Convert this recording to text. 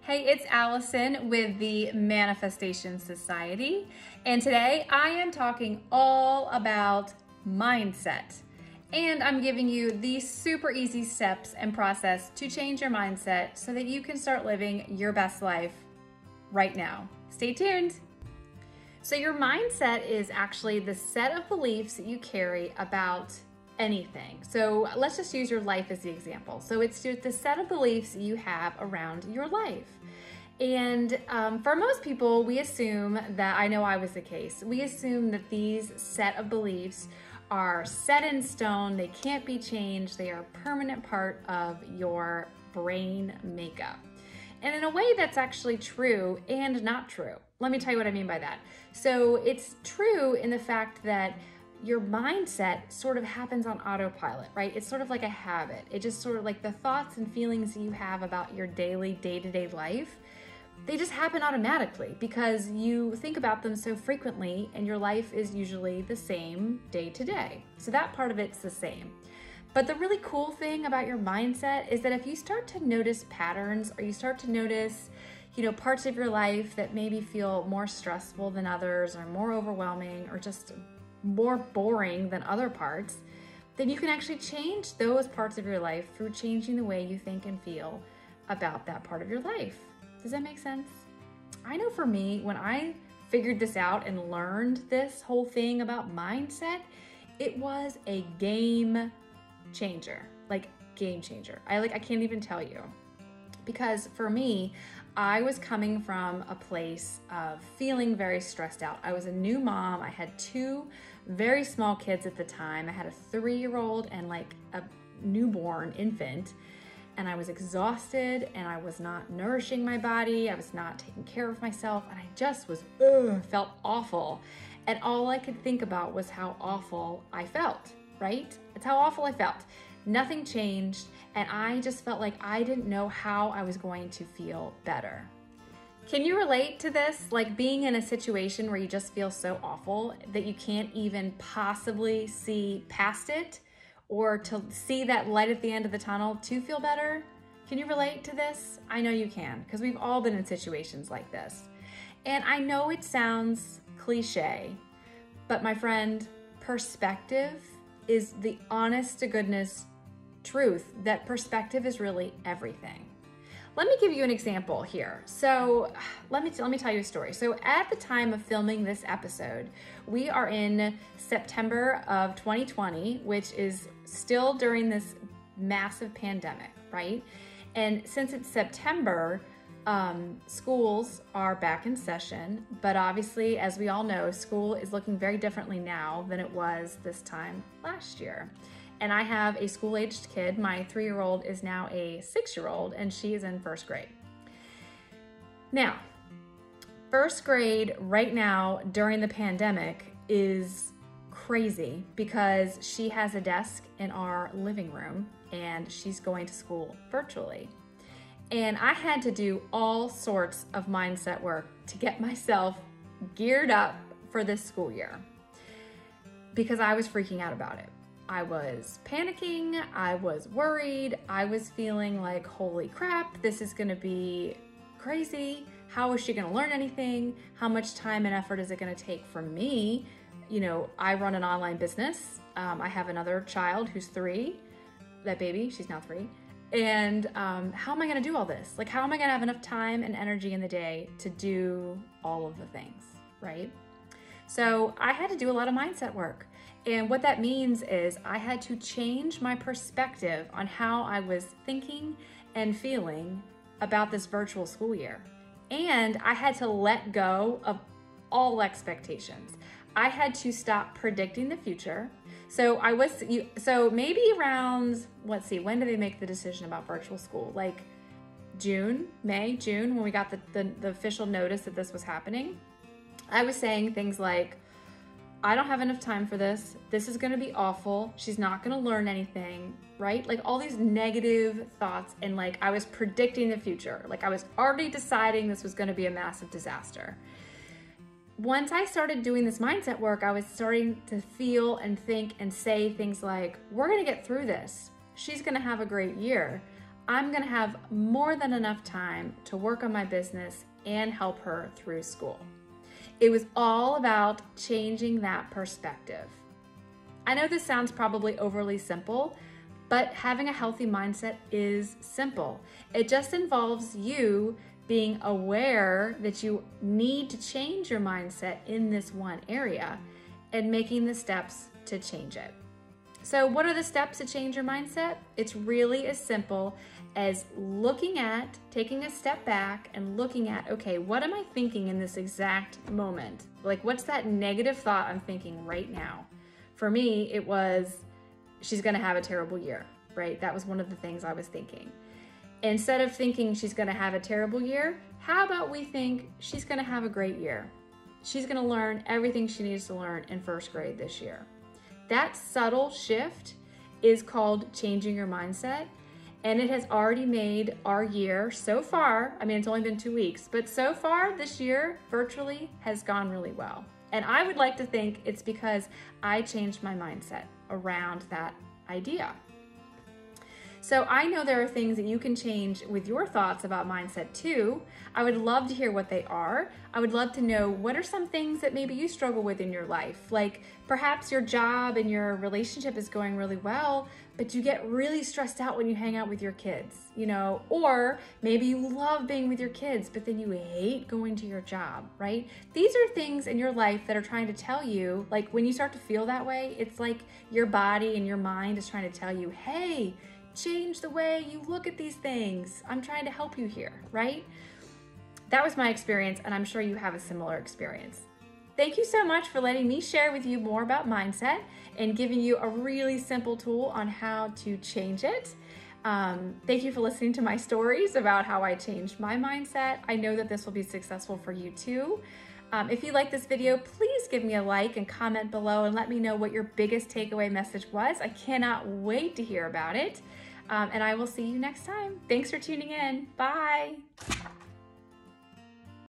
Hey, it's Allison with the Manifestation Society, and today I am talking all about mindset. And I'm giving you these super easy steps and process to change your mindset so that you can start living your best life right now. Stay tuned. So your mindset is actually the set of beliefs that you carry about anything. So let's just use your life as the example. So it's just the set of beliefs you have around your life. And for most people, we assume that, I know I was the case, we assume that these set of beliefs are set in stone, they can't be changed, they are a permanent part of your brain makeup. And in a way, that's actually true and not true. Let me tell you what I mean by that. So it's true in the fact that your mindset sort of happens on autopilot, right? It's sort of like a habit. It just sort of like the thoughts and feelings you have about your daily, day-to-day life, they just happen automatically because you think about them so frequently and your life is usually the same day to day. So that part of it's the same. But the really cool thing about your mindset is that if you start to notice patterns or you start to notice, parts of your life that maybe feel more stressful than others or more overwhelming or just more boring than other parts, then you can actually change those parts of your life through changing the way you think and feel about that part of your life. Does that make sense? I know for me, when I figured this out and learned this whole thing about mindset, it was a game changer, like game changer. I can't even tell you. Because for me, I was coming from a place of feeling very stressed out. I was a new mom. I had two very small kids at the time. I had a 3-year-old and like a newborn infant. And I was exhausted and I was not nourishing my body. I was not taking care of myself. And I just was, felt awful. And all I could think about was how awful I felt, right? It's how awful I felt. Nothing changed. And I just felt like I didn't know how I was going to feel better. Can you relate to this? Like being in a situation where you just feel so awful that you can't even possibly see past it or to see that light at the end of the tunnel to feel better? Can you relate to this? I know you can, because we've all been in situations like this. And I know it sounds cliche, but my friend, perspective is the honest to goodness truth that perspective is really everything. Let me give you an example here. So let me tell you a story. So at the time of filming this episode, we are in September of 2020, which is still during this massive pandemic, right? And since it's September, schools are back in session, but obviously, as we all know, school is looking very differently now than it was this time last year. And I have a school-aged kid. My 3-year-old is now a 6-year-old, and she is in first grade. Now, first grade right now during the pandemic is crazy because she has a desk in our living room and she's going to school virtually. And I had to do all sorts of mindset work to get myself geared up for this school year because I was freaking out about it. I was panicking, I was worried, I was feeling like, holy crap, this is gonna be crazy. How is she gonna learn anything? How much time and effort is it gonna take from me? I run an online business. I have another child who's 3, that baby, she's now 3. And how am I gonna do all this? Like, how am I gonna have enough time and energy in the day to do all of the things, right? So I had to do a lot of mindset work. And what that means is I had to change my perspective on how I was thinking and feeling about this virtual school year. And I had to let go of all expectations. I had to stop predicting the future. So maybe around, let's see, when did they make the decision about virtual school? Like June, when we got the official notice that this was happening. I was saying things like, I don't have enough time for this. This is gonna be awful. She's not gonna learn anything, right? Like all these negative thoughts, and like I was predicting the future. Like I was already deciding this was gonna be a massive disaster. Once I started doing this mindset work, I was starting to feel and think and say things like, we're gonna get through this. She's gonna have a great year. I'm gonna have more than enough time to work on my business and help her through school. It was all about changing that perspective. I know this sounds probably overly simple, but having a healthy mindset is simple. It just involves you being aware that you need to change your mindset in this one area and making the steps to change it. So what are the steps to change your mindset? It's really as simple as taking a step back and looking at, okay, what am I thinking in this exact moment? Like, what's that negative thought I'm thinking right now? For me, it was, she's gonna have a terrible year, right? That was one of the things I was thinking. Instead of thinking she's gonna have a terrible year, how about we think she's gonna have a great year? She's gonna learn everything she needs to learn in first grade this year. That subtle shift is called changing your mindset, and it has already made our year so far, I mean, it's only been 2 weeks, but so far this year virtually has gone really well. And I would like to think it's because I changed my mindset around that idea. So I know there are things that you can change with your thoughts about mindset too. I would love to hear what they are. I would love to know what are some things that maybe you struggle with in your life. Like perhaps your job and your relationship is going really well, but you get really stressed out when you hang out with your kids, you know, or maybe you love being with your kids, but then you hate going to your job, right? These are things in your life that are trying to tell you, like when you start to feel that way, it's like your body and your mind is trying to tell you, hey, change the way you look at these things. I'm trying to help you here, right? That was my experience, and I'm sure you have a similar experience. Thank you so much for letting me share with you more about mindset and giving you a really simple tool on how to change it. Thank you for listening to my stories about how I changed my mindset. I know that this will be successful for you too. If you like this video, please give me a like and comment below and let me know what your biggest takeaway message was. I cannot wait to hear about it. And I will see you next time. Thanks for tuning in. Bye.